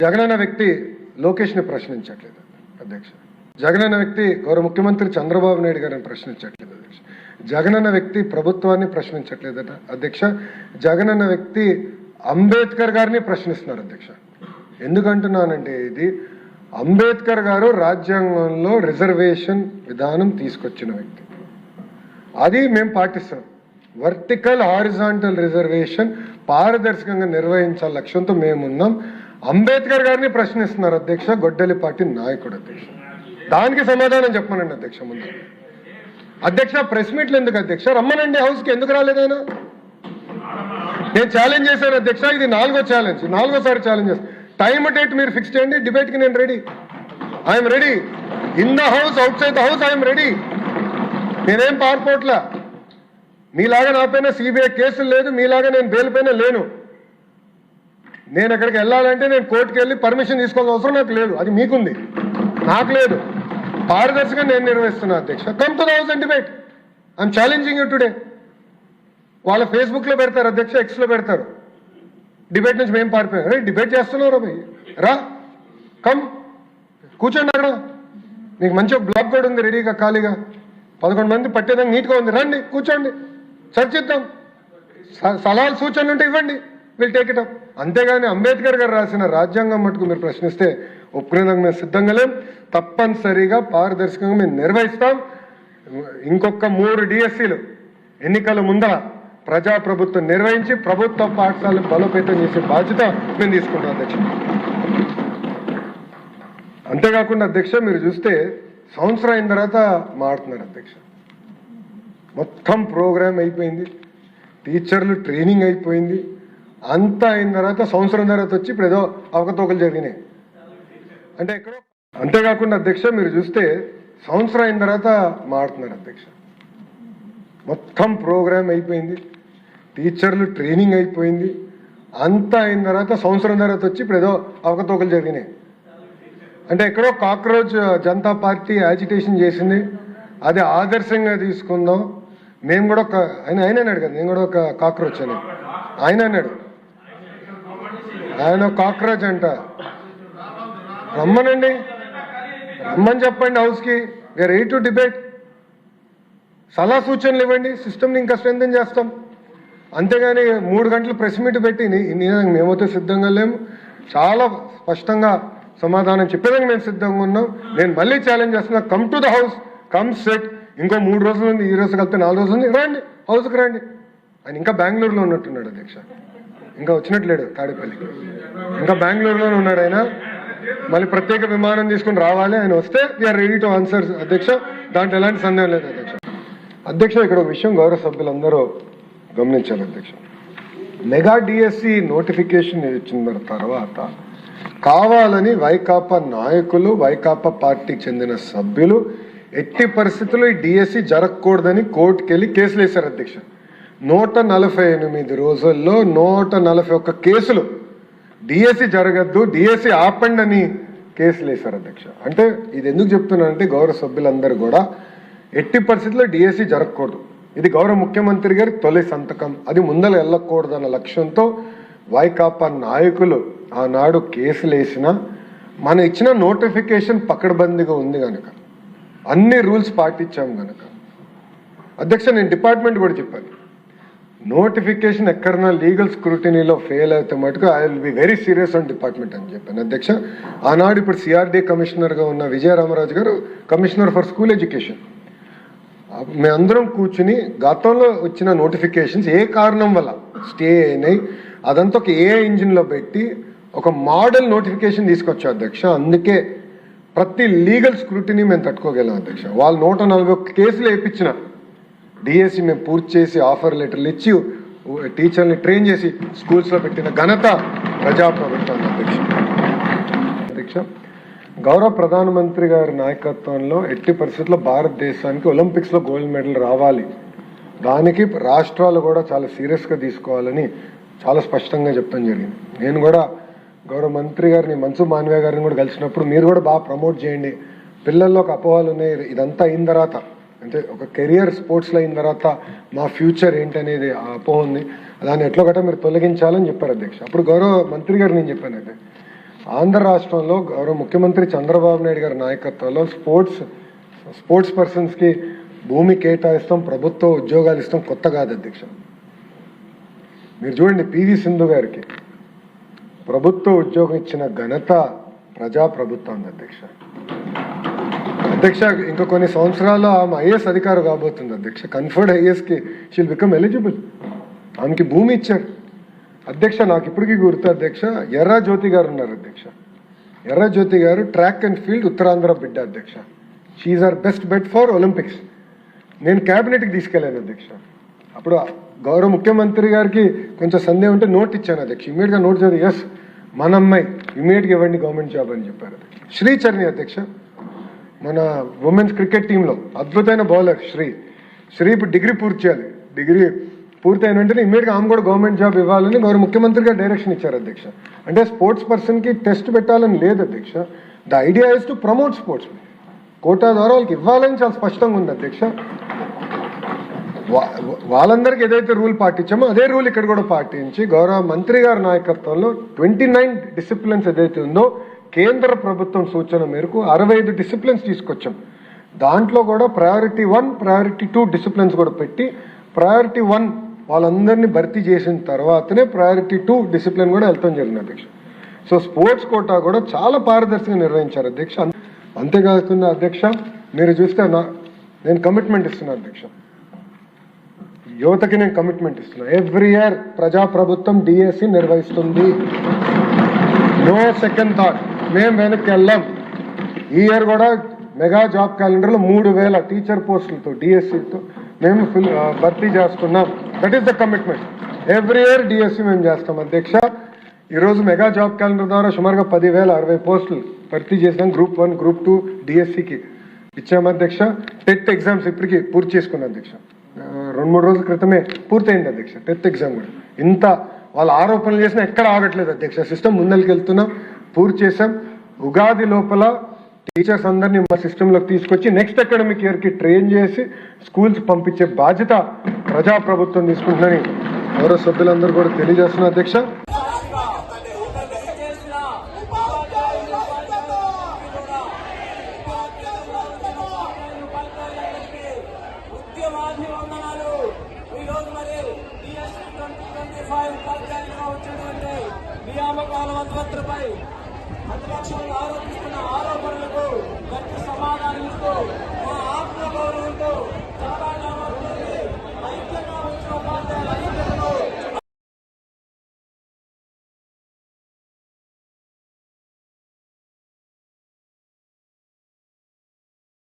జగనన్న వ్యక్తి లోకేష్ని ప్రశ్నించట్లేదు అధ్యక్ష. జగనన్న వ్యక్తి గౌరవ ముఖ్యమంత్రి చంద్రబాబు నాయుడు గారిని ప్రశ్నించట్లేదు అధ్యక్ష. జగనన్న వ్యక్తి ప్రభుత్వాన్ని ప్రశ్నించట్లేదట అధ్యక్ష. జగనన్న వ్యక్తి అంబేద్కర్ గారిని ప్రశ్నిస్తున్నారు అధ్యక్ష. ఎందుకంటున్నానంటే ఇది అంబేద్కర్ గారు రాజ్యాంగంలో రిజర్వేషన్ విధానం తీసుకొచ్చిన వ్యక్తి. అది మేము పాటిస్తున్నాం. వర్టికల్ హారిజాంటల్ రిజర్వేషన్ పారదర్శకంగా నిర్వహించాల లక్ష్యంతో మేమున్నాం. అంబేద్కర్ గారిని ప్రశ్నిస్తున్నారు అధ్యక్ష గొడ్డలిపాటి నాయకుడు అధ్యక్ష. దానికి సమాధానం చెప్పమనండి అధ్యక్ష. ముందు అధ్యక్ష ప్రెస్ మీట్లు ఎందుకు అధ్యక్ష? రమ్మనండి హౌస్కి. ఎందుకు రాలేదైనా? నేను ఛాలెంజ్ చేశాను అధ్యక్ష. ఇది 4వ ఛాలెంజ్, 4వసారి ఛాలెంజ్ చేస్తాను. టైమ్ డేట్ మీరు ఫిక్స్ చేయండి. డిబేట్కి నేను ready. I'm ready. In the house, out side the house I'm ready. నేనేం పారిపోట్లా. మీలాగా నా పైన సిబిఐ కేసులు లేదు, మీలాగా నేను బెయిల్ పైన లేను. నేను అక్కడికి వెళ్ళాలంటే నేను కోర్టుకు వెళ్ళి పర్మిషన్ తీసుకోవాల్సిన అవసరం నాకు లేదు. అది మీకుంది, నాకు లేదు. పారదర్శకంగా నేను నిర్వహిస్తున్నా అధ్యక్ష. Come to the house and debate. I'm challenging you today. వాళ్ళ ఫేస్బుక్లో పెడతారు అధ్యక్ష, ఎక్స్లో పెడతారు. డిబేట్ నుంచి మేము పారిపోయాం. అరే డిబేట్ చేస్తున్నారా భయ్? రా, కమ్, కూర్చోండి అక్కడ. మీకు మంచి బ్లాక్ కూడా ఉంది రెడీగా, ఖాళీగా 11 మంది పట్టేదానికి నీట్గా ఉంది. రండి, కూర్చోండి, చర్చిద్దాం. సలహాలు సూచనలు ఉంటే ఇవ్వండి, విల్ టేక్ ఇట్ అప్. అంతేగాని అంబేద్కర్ గారు రాసిన రాజ్యాంగం మటుకు మీరు ప్రశ్నిస్తే ఒప్పుకునేందుకు మేము సిద్ధంగా లేం. తప్పనిసరిగా పారదర్శకంగా మేము నిర్వహిస్తాం. ఇంకొక 3 డిఎస్సీలు ఎన్నికల ముందర ప్రజాప్రభుత్వం నిర్వహించి ప్రభుత్వ పాఠశాలను బలోపేతం చేసే బాధ్యత మేము తీసుకుంటాం అధ్యక్ష. అంతేకాకుండా అధ్యక్ష మీరు చూస్తే సంవత్సరం అయిన తర్వాత మారుతున్నారు అధ్యక్ష. మొత్తం ప్రోగ్రామ్ అయిపోయింది, టీచర్లు ట్రైనింగ్ అయిపోయింది, అంతా అయిన తర్వాత సంవత్సరం తర్వాత వచ్చి ఇప్పుడు ఏదో అవకతవకలు జరిగినాయి అంటే ఎక్కడో. అంతేకాకుండా అధ్యక్ష మీరు చూస్తే సంవత్సరం అయిన తర్వాత మారుతున్నారు అధ్యక్ష. మొత్తం ప్రోగ్రామ్ అయిపోయింది, టీచర్లు ట్రైనింగ్ అయిపోయింది, అంతా అయిన తర్వాత సంవత్సరం తర్వాత వచ్చి ఇప్పుడు ఏదో అవకతవకలు జరిగినాయి అంటే ఎక్కడో కాక్రోచ్ జనతా పార్టీ యాజిటేషన్ చేసింది. అది ఆదర్శంగా తీసుకుందాం. మేము కూడా ఒక ఆయన అన్నాడు కదా, నేను కూడా ఒక కాక్రోచ్ అని ఆయన అన్నాడు. ఆయన కాక్రోచ్ అంట. రమ్మనండి, రమ్మని చెప్పండి హౌస్కి. We are ready to debate. సలహా సూచనలు ఇవ్వండి, సిస్టమ్ని ఇంకా స్ట్రెంథెన్ చేస్తాం. అంతేగాని 3 గంటలు ప్రెస్ మీట్ పెట్టి మేమైతే సిద్ధంగా లేము. చాలా స్పష్టంగా సమాధానం చెప్పేదానికి మేము సిద్ధంగా ఉన్నాం. నేను మళ్ళీ ఛాలెంజ్ చేస్తున్నా. Come to the house, come set. ఇంకో 3 రోజులు ఉంది, ఈ రోజు కలిపితే 4 రోజులు ఉంది. రండి హౌస్కి రండి. ఆయన ఇంకా బెంగళూరులో ఉన్నట్టున్నాడు అధ్యక్ష. ఇంకా వచ్చినట్లేడు తాడేపల్లికి, ఇంకా బెంగళూరులోనే ఉన్నాడు ఆయన. మళ్ళీ ప్రత్యేక విమానం తీసుకుని రావాలి. ఆయన వస్తే వీఆర్ రెడీ టు ఆన్సర్ అధ్యక్ష. దాంట్లో ఎలాంటి సందేహం లేదు అధ్యక్ష. అధ్యక్ష ఇక్కడ ఒక విషయం గౌరవ సభ్యులందరూ గమనించాలి అధ్యక్ష. మెగా డిఎస్సి నోటిఫికేషన్ ఇచ్చిన తర్వాత కావాలని వైకాపా నాయకులు, వైకాపా పార్టీకి చెందిన సభ్యులు ఎట్టి పరిస్థితుల్లో ఈ డిఎస్సి జరగకూడదని కోర్టుకు వెళ్ళి కేసులు వేశారు అధ్యక్ష. 148 రోజుల్లో 141 కేసులు డిఎస్సి జరగద్దు, డిఎస్సి ఆపండి అని కేసులు వేశారు అధ్యక్ష. అంటే ఇది ఎందుకు చెప్తున్నానంటే గౌరవ సభ్యులందరూ కూడా ఎట్టి పరిస్థితుల్లో డిఎస్సి జరగకూడదు. ఇది గౌరవ ముఖ్యమంత్రి గారి తొలి సంతకం. అది ముందర వెళ్ళకూడదన్న లక్ష్యంతో వైకాపా నాయకులు ఆనాడు కేసులు వేసినా మనం ఇచ్చిన నోటిఫికేషన్ పకడ్బందీగా ఉంది కనుక, అన్ని రూల్స్ పాటించాం కనుక అధ్యక్ష నేను డిపార్ట్మెంట్ కూడా చెప్పాను. నోటిఫికేషన్ ఎక్కడన్నా లీగల్ స్క్రూటినీలో ఫెయిల్ అయితే మటుకు I will be very serious on department అని చెప్పాను అధ్యక్ష. ఆనాడు ఇప్పుడు సిఆర్డీ కమిషనర్గా ఉన్న విజయరామరాజు గారు కమిషనర్ ఫర్ స్కూల్ ఎడ్యుకేషన్. మేమందరం కూర్చుని గతంలో వచ్చిన నోటిఫికేషన్స్ ఏ కారణం వల్ల స్టే అయినాయి అదంతా ఒక ఏ ఇంజిన్లో పెట్టి ఒక మోడల్ నోటిఫికేషన్ తీసుకొచ్చాం అధ్యక్ష. అందుకే ప్రతి లీగల్ స్క్రూటినీ మేము తట్టుకోగలం అధ్యక్ష. వాళ్ళు 141 కేసులు వేయించిన డిఎస్సి మేము పూర్తి చేసి ఆఫర్ లెటర్లు ఇచ్చి టీచర్ని ట్రైన్ చేసి స్కూల్స్లో పెట్టిన ఘనత ప్రజాప్రభుత్వం అధ్యక్ష. అధ్యక్ష గౌరవ ప్రధానమంత్రి గారి నాయకత్వంలో ఎట్టి పరిస్థితుల్లో భారతదేశానికి ఒలింపిక్స్లో గోల్డ్ మెడల్ రావాలి. దానికి రాష్ట్రాలు కూడా చాలా సీరియస్గా తీసుకోవాలని చాలా స్పష్టంగా చెప్పడం జరిగింది. నేను కూడా గౌరవ మంత్రి గారిని మన్సుఖ్ మాండవీయ గారిని కూడా కలిసినప్పుడు మీరు కూడా బాగా ప్రమోట్ చేయండి. పిల్లల్లో ఒక అపోహలు ఉన్నాయి. ఇదంతా అయిన తర్వాత అంటే ఒక కెరియర్ స్పోర్ట్స్లో అయిన తర్వాత మా ఫ్యూచర్ ఏంటనేది ఆ అపోహ ఉంది. దాన్ని ఎట్లా గట్రా మీరు తొలగించాలని చెప్పారు అధ్యక్ష. అప్పుడు గౌరవ మంత్రి గారు నేను చెప్పానంటే ఆంధ్ర రాష్ట్రంలో గౌరవ ముఖ్యమంత్రి చంద్రబాబు నాయుడు గారి నాయకత్వంలో స్పోర్ట్స్ పర్సన్స్కి భూమి కేటాయిస్తాం, ప్రభుత్వ ఉద్యోగాలు ఇస్తాం కొత్త కాదు అధ్యక్ష. మీరు చూడండి, పివి సింధు గారికి ప్రభుత్వ ఉద్యోగం ఇచ్చిన ఘనత ప్రజాప్రభుత్వం అధ్యక్ష. అధ్యక్ష ఇంకా కొన్ని సంవత్సరాల్లో ఆమె ఐఏఎస్ అధికారి కాబోతుంది అధ్యక్ష. కన్ఫర్డ్ ఐఏఎస్కి షీల్ బికమ్ ఎలిజిబుల్. ఆమెకి భూమి ఇచ్చారు అధ్యక్ష. నాకు ఇప్పటికీ గుర్తు అధ్యక్ష, ఎర్రా జ్యోతి గారు ఉన్నారు అధ్యక్ష. ఎర్రా జ్యోతి గారు ట్రాక్ అండ్ ఫీల్డ్ ఉత్తరాంధ్ర బిడ్డ అధ్యక్ష. She are best bet for Olympics. నేను క్యాబినెట్కి తీసుకెళ్ళాను అధ్యక్ష. అప్పుడు గౌరవ ముఖ్యమంత్రి గారికి కొంచెం సందేహం ఉంటే నోట్ ఇచ్చాను అధ్యక్ష. ఇమీడియట్గా నోట్ చదివి ఎస్ మన అమ్మాయి ఇమీడియట్గా ఇవ్వండి గవర్నమెంట్ జాబ్ అని చెప్పారు అధ్యక్ష. శ్రీచరణి అధ్యక్ష, మన ఉమెన్స్ క్రికెట్ టీంలో అద్భుతమైన బౌలర్ శ్రీ ఇప్పుడు డిగ్రీ పూర్తి చేయాలి. డిగ్రీ పూర్తయిన వెంటనే ఇమీడియట్గా ఆమె కూడా గవర్నమెంట్ జాబ్ ఇవ్వాలని గౌరవ ముఖ్యమంత్రి గారు డైరెక్షన్ ఇచ్చారు అధ్యక్ష. అంటే స్పోర్ట్స్ పర్సన్కి టెస్ట్ పెట్టాలని లేదు అధ్యక్ష. The idea is to promote sports. Quota ద్వారా వాళ్ళకి ఇవ్వాలని చాలా స్పష్టంగా ఉంది అధ్యక్ష. వాళ్ళందరికీ ఏదైతే రూల్ పాటించామో అదే రూల్ ఇక్కడ కూడా పాటించి గౌరవ మంత్రి గారి నాయకత్వంలో 29 డిసిప్లిన్స్ ఏదైతే ఉందో కేంద్ర ప్రభుత్వం సూచన మేరకు 65 డిసిప్లిన్స్ తీసుకొచ్చాం. దాంట్లో కూడా ప్రయారిటీ 1, ప్రయారిటీ 2 డిసిప్లిన్స్ కూడా పెట్టి ప్రయారిటీ 1 వాళ్ళందరినీ భర్తీ చేసిన తర్వాతనే ప్రయారిటీ 2 డిసిప్లిన్ కూడా వెళ్తాం జరిగింది అధ్యక్ష. సో స్పోర్ట్స్ కోటా కూడా చాలా పారదర్శకంగా నిర్వహించారు అధ్యక్ష. అంతేకాకుండా అధ్యక్ష, మీరు చూస్తే నేను కమిట్మెంట్ ఇస్తున్నాను అధ్యక్ష. యువతకి నేను కమిట్మెంట్ ఇస్తున్నా. ఎవ్రీ ఇయర్ ప్రజాప్రభుత్వం డిఎస్సి నిర్వహిస్తుంది. నో సెకండ్ థాట్, మేము వెనక్కి వెళ్ళాం. ఈ ఇయర్ కూడా మెగా జాబ్ క్యాలెండర్లో 3000 టీచర్ పోస్టులతో డిఎస్సితో మేము భర్తీ చేస్తున్నాం. That is the commitment. Every year DSC మేము చేస్తాం అధ్యక్ష. ఈరోజు మెగా జాబ్ క్యాలెండర్ ద్వారా సుమారుగా 10,060 పోస్టులు భర్తీ చేసాం. గ్రూప్ 1, గ్రూప్ 2 డిఎస్సికి ఇచ్చాము అధ్యక్ష. టెట్ ఎగ్జామ్స్ ఇప్పటికీ పూర్తి చేసుకున్నాం అధ్యక్ష. 2-3 రోజుల క్రితమే పూర్తయింది అధ్యక్ష టెట్ ఎగ్జామ్ కూడా. ఇంత వాళ్ళు ఆరోపణలు చేసినా ఎక్కడ ఆగట్లేదు అధ్యక్ష. సిస్టమ్ ముందరికి వెళ్తున్నాం, పూర్తి చేసాం. ఉగాది లోపల టీచర్స్ అందరినీ మా సిస్టంలోకి తీసుకొచ్చి నెక్స్ట్ అకాడమిక్ ఇయర్కి ట్రైన్ చేసి స్కూల్స్ పంపించే బాధ్యత ప్రజాప్రభుత్వం తీసుకుంటుందని గౌరవ సభ్యులందరూ కూడా తెలియజేస్తున్నారు అధ్యక్ష. నియామకాల మంత్రిపై ప్రతిపక్షాలు ఆరోపిస్తున్న ఆరోపణలకు గట్టి సమాధానం ఇస్తూ మా ఆత్మగౌరవంతో